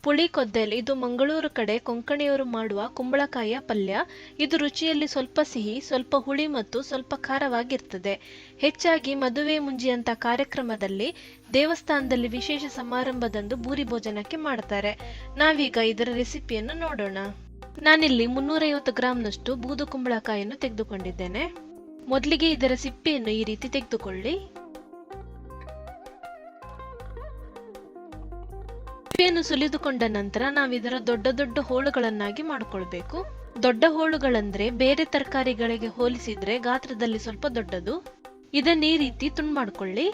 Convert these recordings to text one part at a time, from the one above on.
ಪುಳಿ ಕೊದ್ದೆಲ್ ಇದು ಮಂಗಳೂರು ಕಡೆ ಕೊಂಕಣಿಯವರು ಮಾಡುವ ಕುಂಬಳಕಾಯಿಯ ಪಲ್ಯ. ಇದು ರುಚಿಯಲ್ಲಿ ಸ್ವಲ್ಪ ಸಿಹಿ, ಸ್ವಲ್ಪ ಹುಳಿ ಮತ್ತು ಸ್ವಲ್ಪ ಖಾರವಾಗಿರ್ತದೆ. ಹೆಚ್ಚಾಗಿ ಮದುವೆ ಮುಂಜಿಯಂಥ ಕಾರ್ಯಕ್ರಮದಲ್ಲಿ, ದೇವಸ್ಥಾನದಲ್ಲಿ ವಿಶೇಷ ಸಮಾರಂಭದಂದು ಭೂರಿ ಭೋಜನಕ್ಕೆ ಮಾಡ್ತಾರೆ. ನಾವೀಗ ಇದರ ರೆಸಿಪಿಯನ್ನು ನೋಡೋಣ. ನಾನಿಲ್ಲಿ 350 ಗ್ರಾಂನಷ್ಟು ಬೂದು ಕುಂಬಳಕಾಯಿಯನ್ನು ತೆಗೆದುಕೊಂಡಿದ್ದೇನೆ. ಮೊದಲಿಗೆ ಇದರ ಸಿಪ್ಪೆಯನ್ನು ಈ ರೀತಿ ತೆಗೆದುಕೊಳ್ಳಿ. ಸಿಪ್ಪೆಯನ್ನು ಸುಲಿದುಕೊಂಡ ನಂತರ ನಾವಿದರ ದೊಡ್ಡ ದೊಡ್ಡ ಹೋಳುಗಳನ್ನಾಗಿ ಮಾಡಿಕೊಳ್ಬೇಕು. ದೊಡ್ಡ ಹೋಳುಗಳಂದ್ರೆ ಬೇರೆ ತರಕಾರಿಗಳಿಗೆ ಹೋಲಿಸಿದ್ರೆ ಗಾತ್ರದಲ್ಲಿ ಸ್ವಲ್ಪ ದೊಡ್ಡದು. ಇದನ್ನ ಈ ರೀತಿ ತುಂಡು ಮಾಡ್ಕೊಳ್ಳಿ.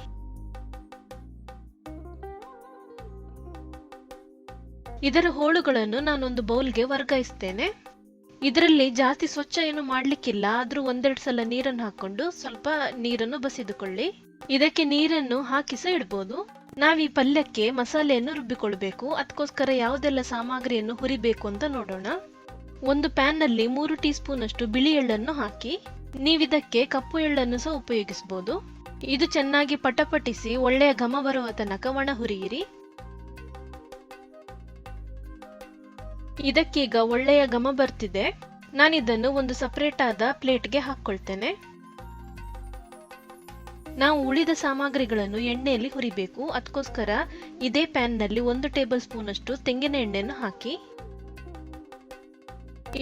ಇದರ ಹೋಳುಗಳನ್ನು ನಾನೊಂದು ಬೌಲ್ಗೆ ವರ್ಗಾಯಿಸ್ತೇನೆ. ಇದರಲ್ಲಿ ಜಾಸ್ತಿ ಸ್ವಚ್ಛ ಏನು ಮಾಡ್ಲಿಕ್ಕಿಲ್ಲ, ಆದ್ರೂ ಒಂದೆರಡು ಸಲ ನೀರನ್ನು ಹಾಕೊಂಡು ಸ್ವಲ್ಪ ನೀರನ್ನು ಬಸಿದುಕೊಳ್ಳಿ. ಇದಕ್ಕೆ ನೀರನ್ನು ಹಾಕಿ ಸಹ ಇಡ್ಬೋದು. ನಾವೀ ಪಲ್ಯಕ್ಕೆ ಮಸಾಲೆಯನ್ನು ರುಬ್ಬಿಕೊಳ್ಬೇಕು. ಅದಕ್ಕೋಸ್ಕರ ಯಾವುದೆಲ್ಲ ಸಾಮಗ್ರಿಯನ್ನು ಹುರಿಬೇಕು ಅಂತ ನೋಡೋಣ. ಒಂದು ಪ್ಯಾನ್ ನಲ್ಲಿ 3 ಟೀ ಸ್ಪೂನ್ ಅಷ್ಟು ಬಿಳಿ ಎಳ್ಳನ್ನು ಹಾಕಿ. ನೀವಿದಕ್ಕೆ ಕಪ್ಪು ಎಳ್ಳನ್ನು ಸಹ ಉಪಯೋಗಿಸಬಹುದು. ಇದು ಚೆನ್ನಾಗಿ ಪಟಪಟಿಸಿ ಒಳ್ಳೆಯ ಘಮ ಬರುವ ತನಕ ಒಣ ಹುರಿಯಿರಿ. ಇದಕ್ಕೀಗ ಒಳ್ಳೆಯ ಘಮ ಬರ್ತಿದೆ. ನಾನಿದನ್ನು ಒಂದು ಸಪರೇಟ್ ಆದ ಪ್ಲೇಟ್ಗೆ ಹಾಕೊಳ್ತೇನೆ. ನಾವು ಉಳಿದ ಸಾಮಗ್ರಿಗಳನ್ನು ಎಣ್ಣೆಯಲ್ಲಿ ಹುರಿಬೇಕು. ಅದಕ್ಕೋಸ್ಕರ ಇದೇ ಪ್ಯಾನ್ ನಲ್ಲಿ 1 ಟೇಬಲ್ ಸ್ಪೂನ್ ಅಷ್ಟು ತೆಂಗಿನ ಎಣ್ಣೆಯನ್ನು ಹಾಕಿ.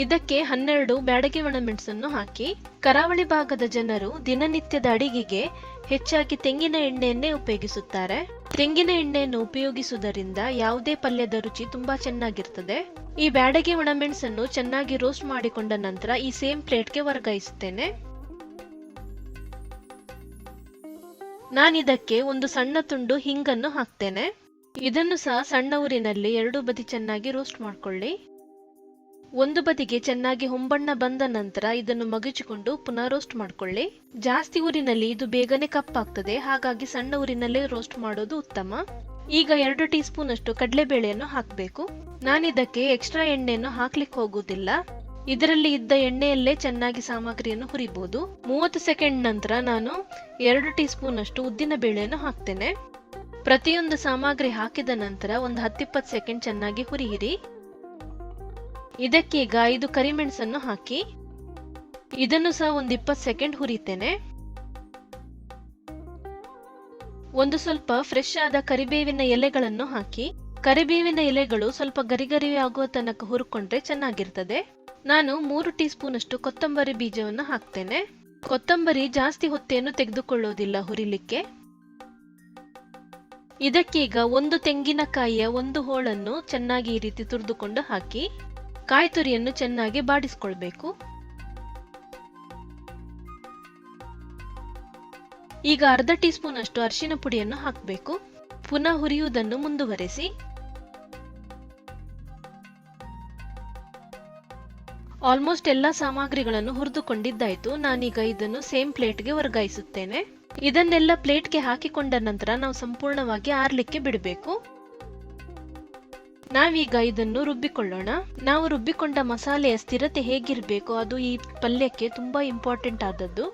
ಇದಕ್ಕೆ 12 ಬ್ಯಾಡಗಿ ಒಣಮೆಣಸನ್ನು ಹಾಕಿ. ಕರಾವಳಿ ಭಾಗದ ಜನರು ದಿನನಿತ್ಯದ ಅಡಿಗೆಗೆ ಹೆಚ್ಚಾಗಿ ತೆಂಗಿನ ಎಣ್ಣೆಯನ್ನೇ ಉಪಯೋಗಿಸುತ್ತಾರೆ. ತೆಂಗಿನ ಎಣ್ಣೆಯನ್ನು ಉಪಯೋಗಿಸುವುದರಿಂದ ಯಾವುದೇ ಪಲ್ಯದ ರುಚಿ ತುಂಬಾ ಚೆನ್ನಾಗಿರ್ತದೆ. ಈ ಬ್ಯಾಡಗಿ ಒಣಮೆಣಸನ್ನು ಚೆನ್ನಾಗಿ ರೋಸ್ಟ್ ಮಾಡಿಕೊಂಡ ನಂತರ ಈ ಸೇಮ್ ಪ್ಲೇಟ್ಗೆ ವರ್ಗಾಯಿಸುತ್ತೇನೆ. ನಾನಿದಕ್ಕೆ ಒಂದು ಸಣ್ಣ ತುಂಡು ಹಿಂಗನ್ನು ಹಾಕ್ತೇನೆ. ಇದನ್ನು ಸಹ ಸಣ್ಣ ಊರಿನಲ್ಲಿ 2 ಬದಿ ಚೆನ್ನಾಗಿ ರೋಸ್ಟ್ ಮಾಡ್ಕೊಳ್ಳಿ. ಒಂದು ಬದಿಗೆ ಚೆನ್ನಾಗಿ ಹೊಂಬಣ್ಣ ಬಂದ ನಂತರ ಇದನ್ನು ಮಗುಚಿಕೊಂಡು ಪುನಃ ರೋಸ್ಟ್ ಮಾಡ್ಕೊಳ್ಳಿ. ಜಾಸ್ತಿ ಊರಿನಲ್ಲಿ ಇದು ಬೇಗನೆ ಕಪ್ಪಾಗ್ತದೆ, ಹಾಗಾಗಿ ಸಣ್ಣ ಊರಿನಲ್ಲೇ ರೋಸ್ಟ್ ಮಾಡೋದು ಉತ್ತಮ. ಈಗ 2 ಟೀ ಸ್ಪೂನ್ ಅಷ್ಟು ಕಡಲೆಬೇಳೆಯನ್ನು ಹಾಕಬೇಕು. ನಾನಿದಕ್ಕೆ ಎಕ್ಸ್ಟ್ರಾ ಎಣ್ಣೆಯನ್ನು ಹಾಕ್ಲಿಕ್ಕೆ ಹೋಗುವುದಿಲ್ಲ. ಇದರಲ್ಲಿ ಇದ್ದ ಎಣ್ಣೆಯಲ್ಲೇ ಚೆನ್ನಾಗಿ ಸಾಮಗ್ರಿಯನ್ನು ಹುರಿಬಹುದು. 30 ಸೆಕೆಂಡ್ ನಂತರ ನಾನು 2 ಟೀ ಸ್ಪೂನ್ ಅಷ್ಟು ಉದ್ದಿನ ಬೇಳೆಯನ್ನು ಹಾಕ್ತೇನೆ. ಪ್ರತಿಯೊಂದು ಸಾಮಗ್ರಿ ಹಾಕಿದ ನಂತರ ಒಂದು 10-20 ಸೆಕೆಂಡ್ ಚೆನ್ನಾಗಿ ಹುರಿಯಿರಿ. ಇದಕ್ಕೀಗ 5 ಕರಿಮೆಣಸನ್ನು ಹಾಕಿ. ಇದನ್ನು ಸಹ ಒಂದು 20 ಸೆಕೆಂಡ್ ಹುರಿತೇನೆ. ಒಂದು ಸ್ವಲ್ಪ ಫ್ರೆಶ್ ಆದ ಕರಿಬೇವಿನ ಎಲೆಗಳನ್ನು ಹಾಕಿ. ಕರಿಬೇವಿನ ಎಲೆಗಳು ಸ್ವಲ್ಪ ಗರಿಗರಿ ಆಗುವ ತನಕ ಹುರ್ಕೊಂಡ್ರೆ ಚೆನ್ನಾಗಿರ್ತದೆ. ನಾನು 3 ಟೀ ಸ್ಪೂನ್ ಅಷ್ಟು ಕೊತ್ತಂಬರಿ ಬೀಜವನ್ನು ಹಾಕ್ತೇನೆ. ಕೊತ್ತಂಬರಿ ಜಾಸ್ತಿ ಹೊತ್ತೆಯನ್ನು ತೆಗೆದುಕೊಳ್ಳೋದಿಲ್ಲ ಹುರಿಲಿಕ್ಕೆ. ಇದಕ್ಕೀಗ 1 ತೆಂಗಿನಕಾಯಿಯ 1 ಹೋಳನ್ನು ಚೆನ್ನಾಗಿ ಈ ರೀತಿ ತುರಿದುಕೊಂಡು ಹಾಕಿ. ಕಾಯಿ ತುರಿಯನ್ನು ಚೆನ್ನಾಗಿ ಬಾಡಿಸ್ಕೊಳ್ಬೇಕು. ಈಗ ಅರ್ಧ ಟೀ ಸ್ಪೂನ್ ಅಷ್ಟು ಅರಿಶಿನ ಪುಡಿಯನ್ನು ಹಾಕಬೇಕು. ಪುನಃ ಹುರಿಯುವುದನ್ನು ಮುಂದುವರೆಸಿ. ಆಲ್ಮೋಸ್ಟ್ ಎಲ್ಲ ಸಾಮಗ್ರಿಗಳನ್ನು ಹುರಿದುಕೊಂಡಿದ್ದಾಯ್ತು. ನಾನೀಗ ಇದನ್ನು ಸೇಮ್ ಪ್ಲೇಟ್ಗೆ ವರ್ಗಾಯಿಸುತ್ತೇನೆ. ಇದನ್ನೆಲ್ಲ ಪ್ಲೇಟ್ಗೆ ಹಾಕಿಕೊಂಡ ನಂತರ ನಾವು ಸಂಪೂರ್ಣವಾಗಿ ಆರ್ಲಿಕ್ಕೆ ಬಿಡಬೇಕು. ನಾವೀಗ ಇದನ್ನು ರುಬ್ಬಿಕೊಳ್ಳೋಣ. ನಾವು ರುಬ್ಬಿಕೊಂಡ ಮಸಾಲೆಯ ಸ್ಥಿರತೆ ಹೇಗಿರಬೇಕು ಅದು ಈ ಪಲ್ಯಕ್ಕೆ ತುಂಬಾ ಇಂಪಾರ್ಟೆಂಟ್ ಆದದ್ದು.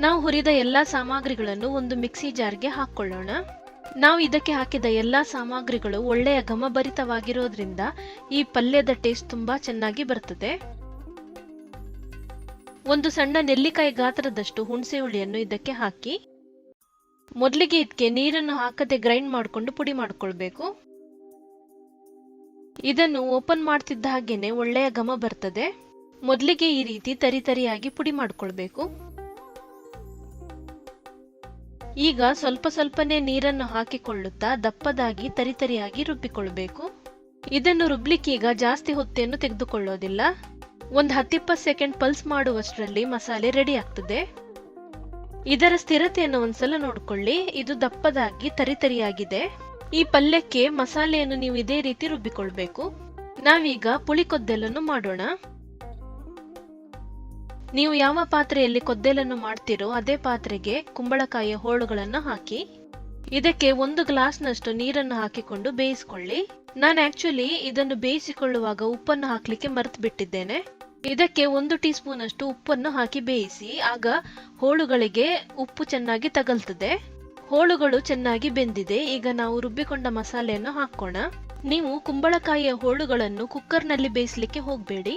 ನಾವು ಹುರಿದ ಎಲ್ಲಾ ಸಾಮಗ್ರಿಗಳನ್ನು ಒಂದು ಮಿಕ್ಸಿ ಜಾರ್ಗೆ ಹಾಕೊಳ್ಳೋಣ. ನಾವು ಇದಕ್ಕೆ ಹಾಕಿದ ಎಲ್ಲಾ ಸಾಮಗ್ರಿಗಳು ಒಳ್ಳೆಯ ಘಮಭರಿತವಾಗಿರೋದ್ರಿಂದ ಈ ಪಲ್ಯದ ಟೇಸ್ಟ್ ತುಂಬಾ ಚೆನ್ನಾಗಿ ಬರ್ತದೆ. ಒಂದು ಸಣ್ಣ ನೆಲ್ಲಿಕಾಯಿ ಗಾತ್ರದಷ್ಟು ಹುಣಸೆ ಹುಳಿಯನ್ನು ಇದಕ್ಕೆ ಹಾಕಿ. ಮೊದಲಿಗೆ ಇದಕ್ಕೆ ನೀರನ್ನು ಹಾಕದೆ ಗ್ರೈಂಡ್ ಮಾಡಿಕೊಂಡು ಪುಡಿ ಮಾಡ್ಕೊಳ್ಬೇಕು. ಇದನ್ನು ಓಪನ್ ಮಾಡ್ತಿದ್ದ ಹಾಗೇನೆ ಒಳ್ಳೆಯ ಘಮ ಬರ್ತದೆ. ಮೊದಲಿಗೆ ಈ ರೀತಿ ತರಿತರಿಯಾಗಿ ಪುಡಿ ಮಾಡ್ಕೊಳ್ಬೇಕು. ಈಗ ಸ್ವಲ್ಪ ಸ್ವಲ್ಪನೇ ನೀರನ್ನು ಹಾಕಿಕೊಳ್ಳುತ್ತಾ ದಪ್ಪದಾಗಿ ತರಿತರಿಯಾಗಿ ರುಬ್ಬಿಕೊಳ್ಬೇಕು. ಇದನ್ನು ರುಬ್ಲಿಕ್ಕೀಗ ಜಾಸ್ತಿ ಹೊತ್ತೇನು ತೆಗೆದುಕೊಳ್ಳೋದಿಲ್ಲ. ಒಂದು 10-20 ಸೆಕೆಂಡ್ ಪಲ್ಸ್ ಮಾಡುವಷ್ಟರಲ್ಲಿ ಮಸಾಲೆ ರೆಡಿ ಆಗ್ತದೆ. ಇದರ ಸ್ಥಿರತೆಯನ್ನು ಒಂದ್ಸಲ ನೋಡ್ಕೊಳ್ಳಿ. ಇದು ದಪ್ಪದಾಗಿ ತರಿತರಿಯಾಗಿದೆ. ಈ ಪಲ್ಯಕ್ಕೆ ಮಸಾಲೆಯನ್ನು ನೀವು ಇದೇ ರೀತಿ ರುಬ್ಬಿಕೊಳ್ಬೇಕು. ನಾವೀಗ ಪುಳಿ ಕೊದ್ದೆಲನ್ನು ಮಾಡೋಣ. ನೀವು ಯಾವ ಪಾತ್ರೆಯಲ್ಲಿ ಕೊದ್ದೆಲನ್ನು ಮಾಡ್ತೀರೋ ಅದೇ ಪಾತ್ರೆಗೆ ಕುಂಬಳಕಾಯಿಯ ಹೋಳುಗಳನ್ನು ಹಾಕಿ. ಇದಕ್ಕೆ 1 ಗ್ಲಾಸ್ನಷ್ಟು ನೀರನ್ನು ಹಾಕಿಕೊಂಡು ಬೇಯಿಸಿಕೊಳ್ಳಿ. ನಾನು ಆಕ್ಚುಲಿ ಇದನ್ನು ಬೇಯಿಸಿಕೊಳ್ಳುವಾಗ ಉಪ್ಪನ್ನು ಹಾಕ್ಲಿಕ್ಕೆ ಮರೆತು ಬಿಟ್ಟಿದ್ದೇನೆ. ಇದಕ್ಕೆ 1 ಟೀ ಸ್ಪೂನ್ ಅಷ್ಟು ಉಪ್ಪನ್ನು ಹಾಕಿ ಬೇಯಿಸಿ. ಆಗ ಹೋಳುಗಳಿಗೆ ಉಪ್ಪು ಚೆನ್ನಾಗಿ ತಗಲ್ತದೆ. ಹೋಳುಗಳು ಚೆನ್ನಾಗಿ ಬೆಂದಿದೆ. ಈಗ ನಾವು ರುಬ್ಬಿಕೊಂಡ ಮಸಾಲೆಯನ್ನು ಹಾಕೋಣ. ನೀವು ಕುಂಬಳಕಾಯಿಯ ಹೋಳುಗಳನ್ನು ಕುಕ್ಕರ್ನಲ್ಲಿ ಬೇಯಿಸಲಿಕ್ಕೆ ಹೋಗಬೇಡಿ,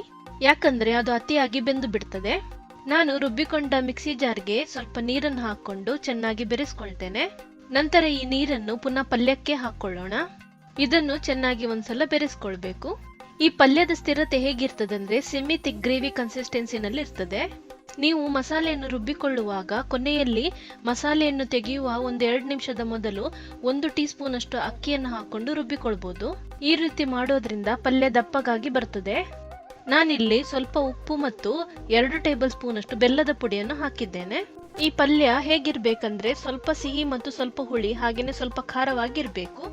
ಯಾಕಂದ್ರೆ ಅದು ಅತಿಯಾಗಿ ಬೆಂದು ಬಿಡ್ತದೆ. ನಾನು ರುಬ್ಬಿಕೊಂಡ ಮಿಕ್ಸಿ ಜಾರ್ಗೆ ಸ್ವಲ್ಪ ನೀರನ್ನು ಹಾಕೊಂಡು ಚೆನ್ನಾಗಿ ಬೆರೆಸ್ಕೊಳ್ತೇನೆ. ನಂತರ ಈ ನೀರನ್ನು ಪುನಃ ಪಲ್ಯಕ್ಕೆ ಹಾಕೊಳ್ಳೋಣ. ಇದನ್ನು ಚೆನ್ನಾಗಿ ಒಂದ್ಸಲ ಬೆರೆಸ್ಕೊಳ್ಬೇಕು. ಈ ಪಲ್ಯದ ಸ್ಥಿರತೆ ಹೇಗಿರ್ತದಂದ್ರೆ ಸೆಮಿ ಥಿಕ್ ಗ್ರೇವಿ ಕನ್ಸಿಸ್ಟೆನ್ಸಿನಲ್ಲಿ ಇರ್ತದೆ. ನೀವು ಮಸಾಲೆಯನ್ನು ರುಬ್ಬಿಕೊಳ್ಳುವಾಗ ಕೊನೆಯಲ್ಲಿ ಮಸಾಲೆಯನ್ನು ತೆಗೆಯುವ 1-2 ನಿಮಿಷದ ಮೊದಲು 1 ಟೀ ಸ್ಪೂನ್ ಅಷ್ಟು ಅಕ್ಕಿಯನ್ನು ಹಾಕೊಂಡು ರುಬ್ಬಿಕೊಳ್ಬಹುದು. ಈ ರೀತಿ ಮಾಡೋದ್ರಿಂದ ಪಲ್ಯ ದಪ್ಪಗಾಗಿ ಬರ್ತದೆ. ನಾನಿಲ್ಲಿ ಸ್ವಲ್ಪ ಉಪ್ಪು ಮತ್ತು 2 ಟೇಬಲ್ ಸ್ಪೂನ್ ಅಷ್ಟು ಬೆಲ್ಲದ ಪುಡಿಯನ್ನು ಹಾಕಿದ್ದೇನೆ. ಈ ಪಲ್ಯ ಹೇಗಿರ್ಬೇಕಂದ್ರೆ ಸ್ವಲ್ಪ ಸಿಹಿ ಮತ್ತು ಸ್ವಲ್ಪ ಹುಳಿ, ಹಾಗೇನೆ ಸ್ವಲ್ಪ ಖಾರವಾಗಿರ್ಬೇಕು.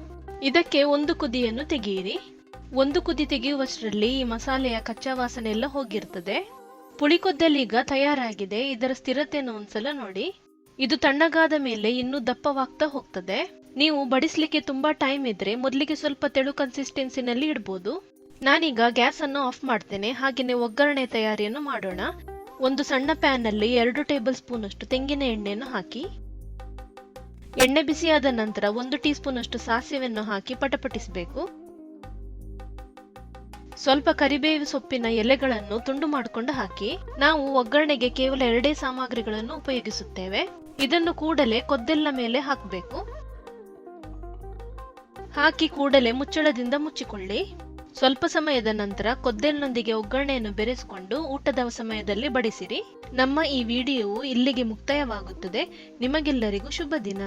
ಇದಕ್ಕೆ 1 ಕುದಿಯನ್ನು ತೆಗೆಯಿರಿ. 1 ಕುದಿ ತೆಗೆಯುವಷ್ಟರಲ್ಲಿ ಈ ಮಸಾಲೆಯ ಕಚ್ಚಾ ವಾಸನೆ ಎಲ್ಲ ಹೋಗಿರ್ತದೆ. ಪುಳಿ ಕೊದ್ದಲ್ ಈಗ ತಯಾರಾಗಿದೆ. ಇದರ ಸ್ಥಿರತೆಯನ್ನು ಒಂದ್ಸಲ ನೋಡಿ. ಇದು ತಣ್ಣಗಾದ ಮೇಲೆ ಇನ್ನೂ ದಪ್ಪವಾಗ್ತಾ ಹೋಗ್ತದೆ. ನೀವು ಬಡಿಸ್ಲಿಕ್ಕೆ ತುಂಬಾ ಟೈಮ್ ಇದ್ರೆ ಮೊದಲಿಗೆ ಸ್ವಲ್ಪ ತೆಳು ಕನ್ಸಿಸ್ಟೆನ್ಸಿನಲ್ಲಿ ಇಡ್ಬೋದು. ನಾನೀಗ ಗ್ಯಾಸ್ ಅನ್ನು ಆಫ್ ಮಾಡ್ತೇನೆ. ಹಾಗೇನೆ ಒಗ್ಗರಣೆ ತಯಾರಿಯನ್ನು ಮಾಡೋಣ. ಒಂದು ಸಣ್ಣ ಪ್ಯಾನ್ ಅಲ್ಲಿ 2 ಟೇಬಲ್ ಸ್ಪೂನ್ ಅಷ್ಟು ತೆಂಗಿನ ಎಣ್ಣೆಯನ್ನು ಹಾಕಿ, ಎಣ್ಣೆ ಬಿಸಿಯಾದ ನಂತರ 1 ಟೀ ಸ್ಪೂನ್ ಅಷ್ಟು ಸಾಸಿವೆಯನ್ನು ಹಾಕಿ ಪಟಪಟಿಸಬೇಕು. ಸ್ವಲ್ಪ ಕರಿಬೇವು ಸೊಪ್ಪಿನ ಎಲೆಗಳನ್ನು ತುಂಡು ಮಾಡಿಕೊಂಡು ಹಾಕಿ. ನಾವು ಒಗ್ಗರಣೆಗೆ ಕೇವಲ 2 ಸಾಮಗ್ರಿಗಳನ್ನು ಉಪಯೋಗಿಸುತ್ತೇವೆ. ಇದನ್ನು ಕೂಡಲೇ ಕೊದ್ದೆಲ್ನ ಮೇಲೆ ಹಾಕಬೇಕು. ಹಾಕಿ ಕೂಡಲೇ ಮುಚ್ಚಳದಿಂದ ಮುಚ್ಚಿಕೊಳ್ಳಿ. ಸ್ವಲ್ಪ ಸಮಯದ ನಂತರ ಕೊದ್ದೆಲ್ನೊಂದಿಗೆ ಒಗ್ಗರಣೆಯನ್ನು ಬೆರೆಸಿಕೊಂಡು ಊಟದ ಸಮಯದಲ್ಲಿ ಬಡಿಸಿರಿ. ನಮ್ಮ ಈ ವಿಡಿಯೋವು ಇಲ್ಲಿಗೆ ಮುಕ್ತಾಯವಾಗುತ್ತದೆ. ನಿಮಗೆಲ್ಲರಿಗೂ ಶುಭ ದಿನ.